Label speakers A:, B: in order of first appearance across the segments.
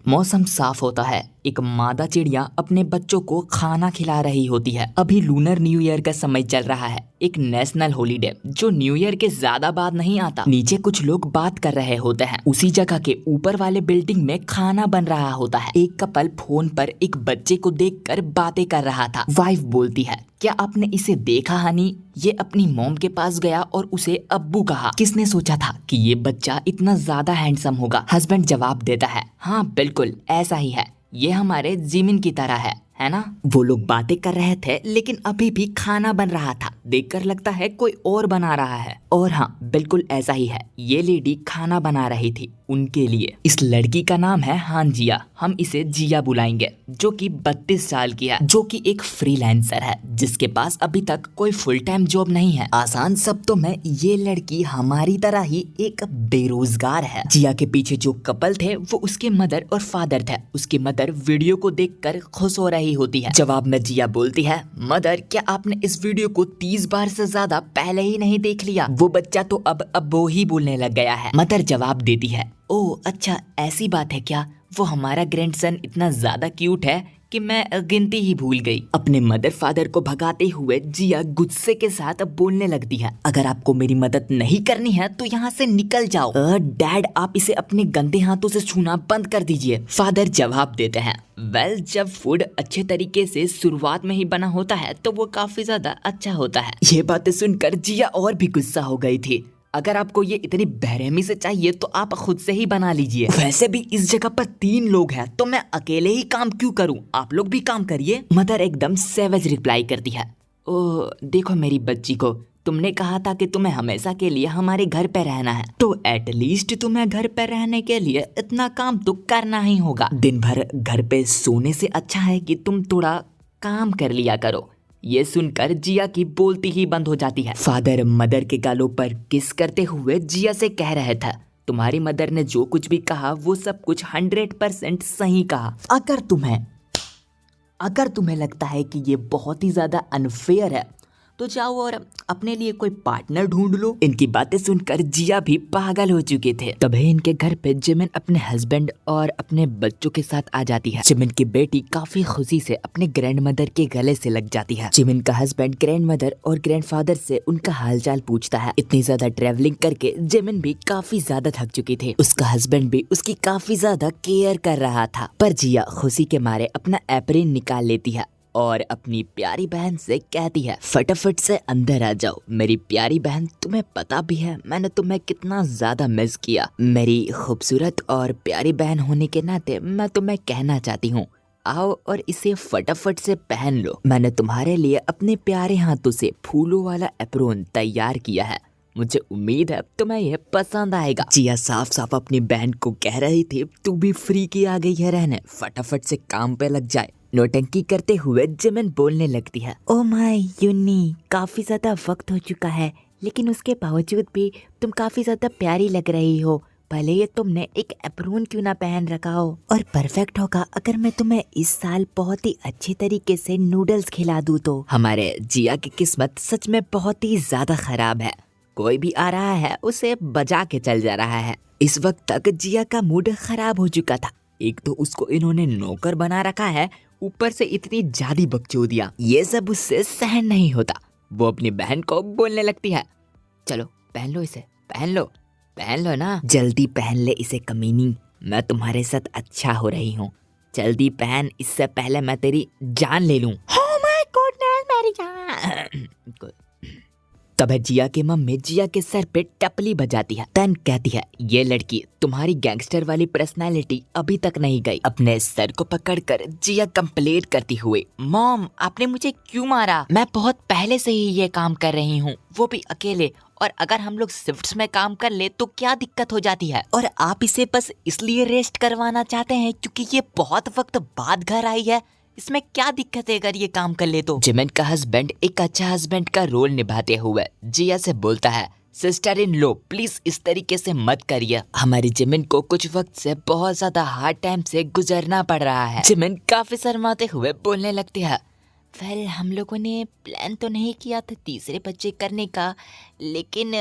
A: मौसम साफ होता है। एक मादा चिड़िया अपने बच्चों को खाना खिला रही होती है। अभी लूनर न्यू ईयर का समय चल रहा है, एक नेशनल हॉलीडे जो न्यू ईयर के ज्यादा बाद नहीं आता। नीचे कुछ लोग बात कर रहे होते हैं। उसी जगह के ऊपर वाले बिल्डिंग में खाना बन रहा होता है। एक कपल फोन पर एक बच्चे को देखकर बातें कर रहा था। वाइफ बोलती है, क्या आपने इसे देखा हनी? ये अपनी मॉम के पास गया और उसे अब्बू कहा। किसने सोचा था कि ये बच्चा इतना ज्यादा हैंडसम होगा? हस्बैंड जवाब देता है, हाँ बिल्कुल ऐसा ही है, ये हमारे जिमिन की तरह है ना? वो लोग बातें कर रहे थे लेकिन अभी भी खाना बन रहा था। देखकर लगता है कोई और बना रहा है। और हाँ बिल्कुल ऐसा ही है, ये लेडी खाना बना रही थी उनके लिए। इस लड़की का नाम है हांजिया, हम इसे जिया बुलाएंगे, जो कि 32 साल की है, जो कि एक फ्रीलांसर है जिसके पास अभी तक कोई फुल टाइम जॉब नहीं है। आसान शब्दों में ये लड़की हमारी तरह ही एक बेरोजगार है। जिया के पीछे जो कपल थे वो उसके मदर और फादर थे। उसकी मदर वीडियो को देखकर खुश हो रही होती है। जवाब में जिया बोलती है, मदर क्या आपने इस वीडियो को 30 बार से ज्यादा पहले ही नहीं देख लिया? वो बच्चा तो अब वो ही बोलने लग गया है। मदर जवाब देती है, ओह अच्छा ऐसी बात है क्या? वो हमारा ग्रैंडसन इतना ज्यादा क्यूट है कि मैं गिनती ही भूल गई। अपने मदर फादर को भगाते हुए जिया गुस्से के साथ बोलने लगती है, अगर आपको मेरी मदद नहीं करनी है तो यहाँ से निकल जाओ। डैड आप इसे अपने गंदे हाथों से छूना बंद कर दीजिए। फादर जवाब देते हैं, वेल जब फूड अच्छे तरीके से शुरुआत में ही बना होता है तो वो काफी ज्यादा अच्छा होता है। ये बातें सुनकर जिया और भी गुस्सा हो गई थी। अगर आपको ये इतनी बेरहमी से चाहिए तो आप खुद से ही बना लीजिए। वैसे भी इस जगह पर 3 लोग हैं तो मैं अकेले ही काम क्यों करूं? आप लोग भी काम करिए। मदर एकदम सेवेज रिप्लाई करती है, ओह देखो मेरी बच्ची को, तुमने कहा था कि तुम्हें हमेशा के लिए हमारे घर पे रहना है, तो एटलीस्ट तुम्हें घर पे रहने के लिए इतना काम तो करना ही होगा। दिन भर घर पे सोने से अच्छा है कि तुम थोड़ा काम कर लिया करो। ये सुनकर जिया की बोलती ही बंद हो जाती है। फादर मदर के गालों पर किस करते हुए जिया से कह रहे थे, तुम्हारी मदर ने जो कुछ भी कहा वो सब कुछ 100% सही कहा। अगर तुम्हें लगता है कि ये बहुत ही ज्यादा अनफेयर है तो जाओ और अपने लिए कोई पार्टनर ढूंढ लो। इनकी बातें सुनकर जिया भी पागल हो चुके थे। तभी इनके घर पे जिमिन अपने हस्बैंड और अपने बच्चों के साथ आ जाती है। जिमिन की बेटी काफी खुशी से अपने ग्रैंडमदर के गले से लग जाती है। जिमिन का हस्बैंड ग्रैंडमदर और ग्रैंडफादर से उनका हालचाल पूछता है। इतनी ज्यादा ट्रेवलिंग करके जिमिन भी काफी ज्यादा थक चुकी थी। उसका हस्बैंड भी उसकी काफी ज्यादा केयर कर रहा था। पर जिया खुशी के मारे अपना एप्रिन निकाल लेती है और अपनी प्यारी बहन से कहती है, फटाफट से अंदर आ जाओ मेरी प्यारी बहन। तुम्हें पता भी है मैंने तुम्हें कितना ज्यादा मिस किया। मेरी खूबसूरत और प्यारी बहन होने के नाते मैं तुम्हें कहना चाहती हूँ, आओ और इसे फटाफट से पहन लो। मैंने तुम्हारे लिए अपने प्यारे हाथों से फूलों वाला एप्रोन तैयार किया है, मुझे उम्मीद है तुम्हें यह पसंद आएगा। जिया साफ साफ अपनी बहन को कह रही थी, तू भी फ्री की आ गई है रहने, फटाफट से काम पे लग जाए। नौटंकी करते हुए जिमिन बोलने लगती है, ओ माय यूनी, काफी ज्यादा वक्त हो चुका है लेकिन उसके बावजूद भी तुम काफी ज्यादा प्यारी लग रही हो। भले ये तुमने एक एप्रोन क्यों ना पहन रखा हो। और परफेक्ट होगा अगर मैं तुम्हें इस साल बहुत ही अच्छे तरीके से नूडल्स खिला दूं तो। हमारे जिया की किस्मत सच में बहुत ही ज्यादा खराब है। कोई भी आ रहा है उसे बजा के चल जा रहा है। इस वक्त तक जिया का मूड खराब हो चुका था। एक तो उसको इन्होंने नौकर बना रखा है, ऊपर से इतनी ज्यादा बकचोदियां, ये सब उससे सहन नहीं होता। वो अपनी बहन को बोलने लगती है, चलो पहन लो इसे, पहन लो ना, जल्दी पहन ले इसे कमीनी, मैं तुम्हारे साथ अच्छा हो रही हूँ, जल्दी पहन, इससे पहले मैं तेरी जान ले लूं। Oh my goodness, मेरी जान। तभी जिया की मम्मी जिया के सर पे टपली बजाती है। तन कहती है, ये लड़की तुम्हारी गैंगस्टर वाली पर्सनालिटी अभी तक नहीं गई। अपने सर को पकड़कर जिया कंप्लेंट करती हुई, मॉम आपने मुझे क्यों मारा? मैं बहुत पहले से ही ये काम कर रही हूँ, वो भी अकेले, और अगर हम लोग शिफ्ट्स में काम कर ले तो क्या दिक्कत हो जाती है? और आप इसे बस इसलिए रेस्ट करवाना चाहते हैं क्योंकि ये बहुत वक्त बाद घर आई है, इसमें क्या दिक्कत है अगर ये काम कर ले तो? जिमिन का हस्बैंड एक अच्छा हस्बैंड का रोल निभाते हुए जिया से बोलता है, सिस्टर इन लो प्लीज इस तरीके से मत करिए, हमारी जिमिन को कुछ वक्त से बहुत ज्यादा हार्ड टाइम से गुजरना पड़ रहा है। जिमिन काफी शर्माते हुए बोलने लगती है, वेल हम लोगों ने प्लान तो नहीं किया था तीसरे बच्चे करने का, लेकिन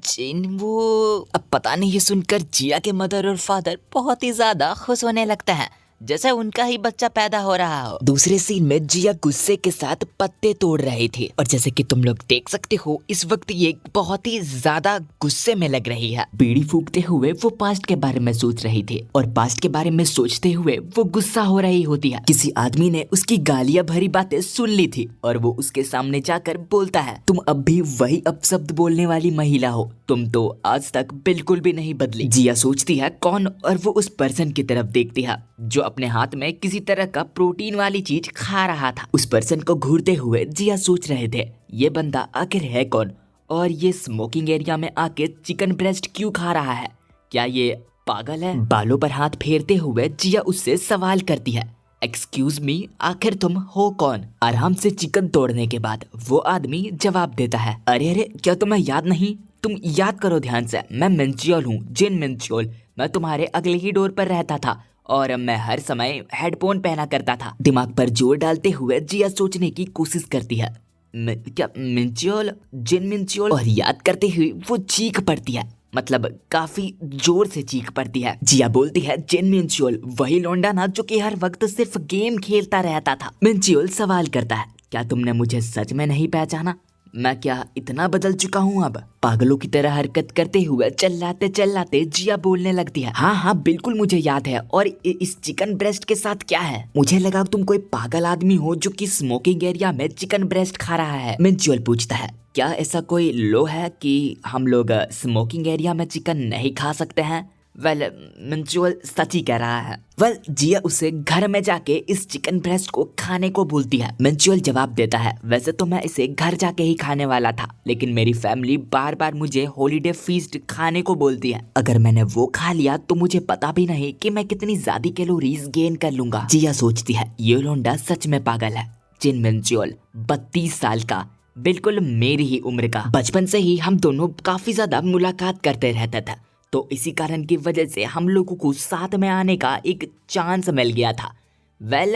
A: जिन वो अब पता नहीं, ये सुनकर जिया के मदर और फादर बहुत ही ज्यादा खुश होने लगता है जैसे उनका ही बच्चा पैदा हो रहा हो। दूसरे सीन में जिया गुस्से के साथ पत्ते तोड़ रही थी और जैसे कि तुम लोग देख सकते हो इस वक्त ये बहुत ही ज्यादा गुस्से में लग रही है। बीड़ी फूकते हुए वो पास्ट के बारे में सोच रही थी और पास्ट के बारे में सोचते हुए वो गुस्सा हो रही होती है। किसी आदमी ने उसकी गालियां भरी बातें सुन ली थी और वो उसके सामने जाकर बोलता है, तुम अब भी वही अपशब्द बोलने वाली महिला हो, तुम तो आज तक बिल्कुल भी नहीं बदली। जिया सोचती है कौन, और वो उस पर्सन की तरफ देखती है जो अपने हाथ में किसी तरह का प्रोटीन वाली चीज खा रहा था। उस पर्सन को घूरते हुए जिया सोच रहे थे ये बंदा आखिर है कौन और ये स्मोकिंग एरिया में आके चिकन ब्रेस्ट क्यों खा रहा है, क्या ये पागल है? बालों पर हाथ फेरते हुए जिया उससे सवाल करती है, एक्सक्यूज मी, आखिर तुम हो कौन? आराम से चिकन तोड़ने के बाद वो आदमी जवाब देता है, अरे अरे क्या तुम्हें याद नहीं? तुम याद करो ध्यान से, मैं मिंचियोल हूँ, जिन मिंचियोल। मैं तुम्हारे अगले ही डोर पर रहता था और मैं हर समय हेडफोन पहना करता था। दिमाग पर जोर डालते हुए जिया सोचने की कोशिश करती है, क्या मिंचियोल, जिन मिंचियोल? और याद करते हुए वो चीख पड़ती है, मतलब काफी जोर से चीख पड़ती है। जिया बोलती है, जिन मिंचियोल, वही लौंडा ना जो कि हर वक्त सिर्फ गेम खेलता रहता था। मिंचियोल सवाल करता है, क्या तुमने मुझे सच में नहीं पहचाना? मैं क्या इतना बदल चुका हूँ अब? पागलों की तरह हरकत करते हुए चिल्लाते चिल्लाते जिया बोलने लगती है, हाँ हाँ बिल्कुल मुझे याद है, और इस चिकन ब्रेस्ट के साथ क्या है? मुझे लगा तुम कोई पागल आदमी हो जो कि स्मोकिंग एरिया में चिकन ब्रेस्ट खा रहा है। मिंचुअल पूछता है, क्या ऐसा कोई लॉ है कि हम लोग स्मोकिंग एरिया में चिकन नहीं खा सकते हैं? वेल मिंचुअल सच ही कह रहा है। वेल जिया उसे घर में जाके इस चिकन ब्रेस्ट को खाने को बोलती है। मिंचुअल जवाब देता है, वैसे तो मैं इसे घर जाके ही खाने वाला था, लेकिन मेरी फैमिली बार बार मुझे हॉलीडे फीस्ट खाने को बोलती है। अगर मैंने वो खा लिया तो मुझे पता भी नहीं कि मैं कितनी ज्यादा कैलोरीज गेन कर लूंगा। जिया सोचती है ये लोंडा सच में पागल है। जिन मिंचुअल 32 साल का, बिल्कुल मेरी ही उम्र का। बचपन से ही हम दोनों काफी ज्यादा मुलाकात करते रहते थे, तो इसी कारण की वजह से हम लोगों को साथ में आने का एक चांस मिल गया था। वेल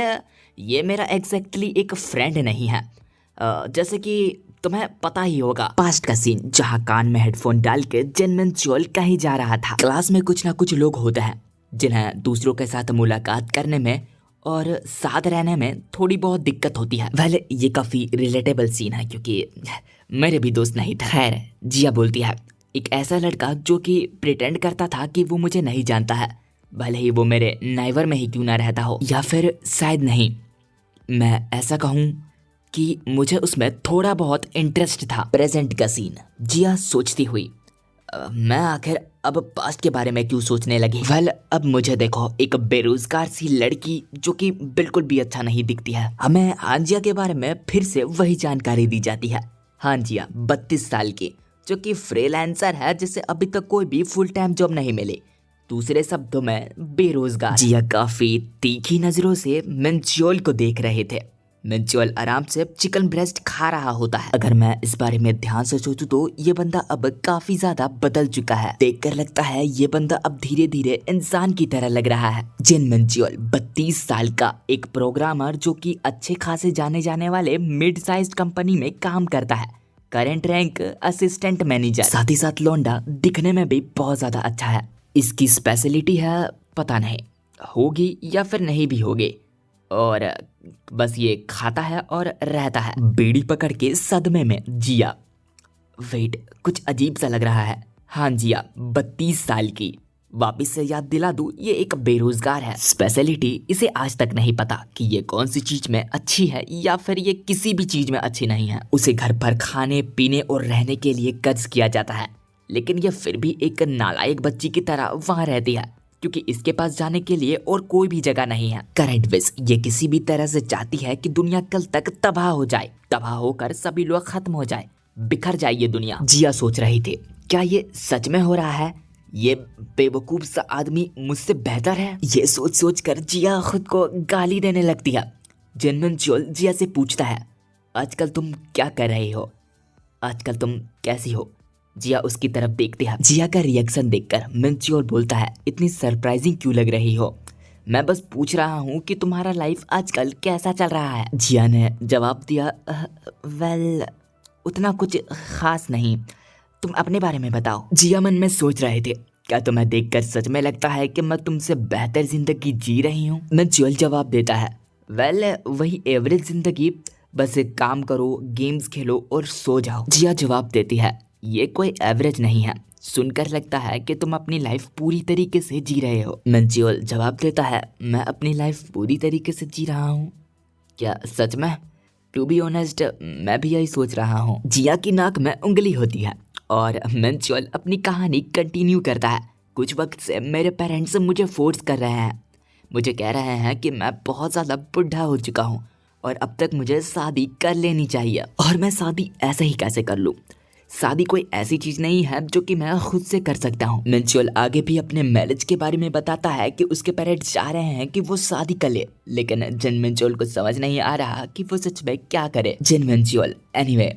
A: ये मेरा एग्जैक्टली एक फ्रेंड नहीं है, जैसे कि तुम्हें पता ही होगा। पास्ट का सीन जहाँ कान में हेडफोन डाल के जिन मिंचुअल कहीं जा रहा था। क्लास में कुछ ना कुछ लोग होते हैं जिन्हें दूसरों के साथ मुलाकात करने में और साथ रहने में थोड़ी बहुत दिक्कत होती है। वेल ये काफी रिलेटेबल सीन है क्योंकि मेरे भी दोस्त नहीं थे। खैर जिया बोलती है, एक ऐसा लड़का जो कि प्रिटेंड करता था कि वो मुझे नहीं जानता है, भले ही वो मेरे नाइवर में ही क्यों ना रहता हो, या फिर शायद नहीं, मैं ऐसा कहूँ कि मुझे उसमें थोड़ा बहुत इंटरेस्ट था। प्रेजेंट का सीन जिया सोचती हुई, मैं आखिर अब पास्ट के बारे में क्यों सोचने लगी? वेल अब मुझे देखो, एक बेरोजगार सी लड़की जो कि बिल्कुल भी अच्छा नहीं दिखती है। हमें हांजिया के बारे में फिर से वही जानकारी दी जाती है। हांजिया 32 साल की, जो कि फ्रीलांसर है, जिसे अभी तक कोई भी फुल टाइम जॉब नहीं मिली, दूसरे शब्दों में बेरोजगार। जिया काफी तीखी नजरों से मिंचुअल को देख रहे थे। मिंचुअल आराम से चिकन ब्रेस्ट खा रहा होता है। अगर मैं इस बारे में ध्यान से सोचूं तो ये बंदा अब काफी ज्यादा बदल चुका है। देखकर लगता है ये बंदा अब धीरे धीरे इंसान की तरह लग रहा है। जिन मिंचुअल 32 साल का, एक प्रोग्रामर जो कि अच्छे खासे जाने जाने वाले मिड साइज कंपनी में काम करता है, करंट रैंक असिस्टेंट मैनेजर। साथ ही साथ लौंडा दिखने में भी बहुत ज्यादा अच्छा है। इसकी स्पेशलिटी है, पता नहीं होगी या फिर नहीं भी होगी, और बस ये खाता है और रहता है। बीड़ी पकड़ के सदमे में जिया, वेट कुछ अजीब सा लग रहा है। हाँ जिया 32 साल की, वापिस से याद दिला दूं, ये एक बेरोजगार है। स्पेशलिटी इसे आज तक नहीं पता कि ये कौन सी चीज में अच्छी है या फिर ये किसी भी चीज में अच्छी नहीं है। उसे घर पर खाने पीने और रहने के लिए कर्ज किया जाता है, लेकिन ये फिर भी एक नालायक बच्ची की तरह वहाँ रहती है क्योंकि इसके पास जाने के लिए और कोई भी जगह नहीं है। करंट विश ये किसी भी तरह से चाहती है कि दुनिया कल तक तबाह हो जाए, तबाह होकर सभी लोग खत्म हो जाए, बिखर जाए ये दुनिया। जिया सोच रही थी, क्या ये सच में हो रहा है? ये बेवकूफ सा आदमी मुझसे बेहतर है? ये सोच सोच कर जिया खुद को गाली देने लगती है। जिन मिंचुअल जिया से पूछता है, आजकल तुम क्या कर रहे हो? आजकल तुम कैसी हो? जिया उसकी तरफ देखती है। जिया का रिएक्शन देखकर मिंचुअल बोलता है, इतनी सरप्राइजिंग क्यों लग रही हो? मैं बस पूछ रहा हूँ कि तुम्हारा लाइफ आजकल कैसा चल रहा है। जिया ने जवाब दिया, वेल उतना कुछ खास नहीं, तुम अपने बारे में बताओ। जिया मन में सोच रहे थे, क्या तुम्हें देखकर सच में लगता है कि मैं तुमसे बेहतर जिंदगी जी रही हूँ। मंजुअल जवाब देता है, वेल वही एवरेज जिंदगी, बस एक काम करो, गेम्स खेलो और सो जाओ। जिया जवाब देती है, ये कोई एवरेज नहीं है, सुनकर लगता है कि तुम अपनी लाइफ पूरी तरीके से जी रहे हो। मंजुअल जवाब देता है, मैं अपनी लाइफ पूरी तरीके से जी रहा हूँ? क्या सच में? टू बी ऑनेस्ट मैं भी यही सोच रहा हूँ। जिया की नाक में उंगली होती है और मंजुअल अपनी कहानी कंटिन्यू करता है। कुछ वक्त से मेरे पेरेंट्स मुझे फोर्स कर रहे हैं, मुझे कह रहे हैं कि मैं बहुत ज़्यादा बुढ़ा हो चुका हूँ और अब तक मुझे शादी कर लेनी चाहिए। और मैं शादी ऐसे ही कैसे कर लूँ? शादी कोई ऐसी चीज नहीं है जो कि मैं खुद से कर सकता हूँ। मंजुअल आगे भी अपने मैरिज के बारे में बताता है कि उसके पेरेंट्स चाह रहे हैं कि वो शादी कर ले, लेकिन जिन मंजुअल को समझ नहीं आ रहा कि वो सच में क्या करे। जिन मंजुअल, एनीवे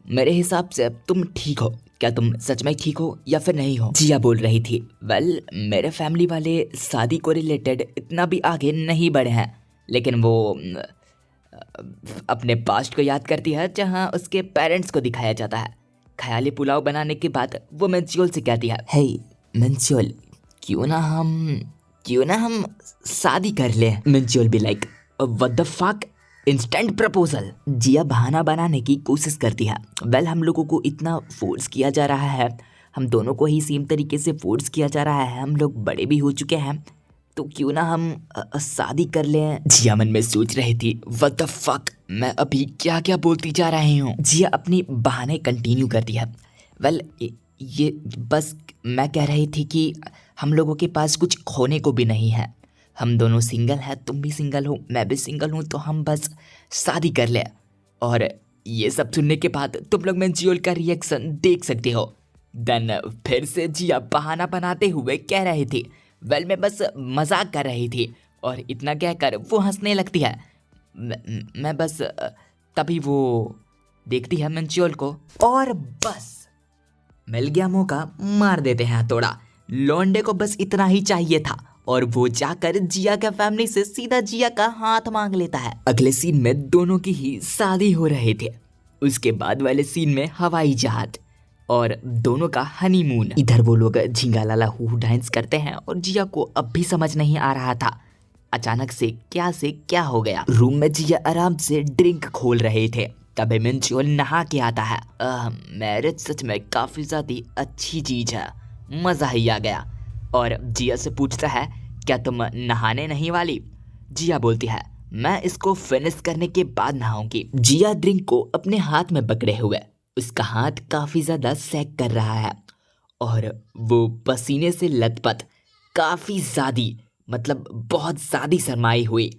A: मेरे हिसाब से तुम ठीक हो, क्या तुम सच में ठीक हो या फिर नहीं हो? जिया बोल रही थी, वेल मेरे फैमिली वाले शादी को रिलेटेड इतना भी आगे नहीं बढ़े हैं, लेकिन वो अपने पास्ट को याद करती है जहाँ उसके पेरेंट्स को दिखाया जाता है। ख्याली पुलाव बनाने के बाद वो मंजुअल से कहती है, हे मंजुअल, क्यों ना हम शादी कर ले। मंजुअल भी like, what the fuck, instant proposal. जिया बहाना बनाने की कोशिश करती है, वेल हम लोगों को इतना फोर्स किया जा रहा है, हम दोनों को ही सेम तरीके से फोर्स किया जा रहा है, हम लोग बड़े भी हो चुके हैं, तो क्यों ना हम शादी कर लें। जिया मन में सोच रही थी, व्हाट द फक, मैं अभी क्या क्या बोलती जा रही हूँ। जिया अपनी बहाने कंटिन्यू करती है, वेल ये बस मैं कह रही थी कि हम लोगों के पास कुछ खोने को भी नहीं है, हम दोनों सिंगल हैं, तुम भी सिंगल हो, मैं भी सिंगल हूँ, तो हम बस शादी कर ले। और ये सब सुनने के बाद तुम लोग मंजुअल का रिएक्शन देख सकते हो। देन फिर से जिया बहाना बनाते हुए कह रही थी, वेल मैं बस मजाक कर रही थी, और इतना कहकर वो हंसने लगती है। मैं बस तभी वो देखती है मंजुअल को और बस मिल गया मौका, मार देते हैं थोड़ा। लौंडे को बस इतना ही चाहिए था और वो जाकर जिया के फैमिली से सीधा जिया का हाथ मांग लेता है। अगले सीन में दोनों की ही शादी हो रहे थे, उसके बाद वाले सीन में हवाई जहाज और दोनों का हनीमून। इधर वो लोग झिंगा लाला हू डांस करते हैं और जिया को अब भी समझ नहीं आ रहा था अचानक से क्या हो गया। रूम में जिया आराम से ड्रिंक खोल रहे थे, तभी मंजुअल नहा के आता है। मैरिज सच में काफी ज्यादा अच्छी चीज है, मजा ही आ गया। और जिया से पूछता है, क्या तुम नहाने नहीं वाली? जिया बोलती है, मैं इसको फिनिश करने के बाद नहाऊंगी। जिया ड्रिंक को अपने हाथ में पकड़े हुए उसका हाथ काफी ज्यादा सेक कर रहा है और वो पसीने से लथपथ, काफी ज्यादा मतलब बहुत ज्यादा शर्माई हुई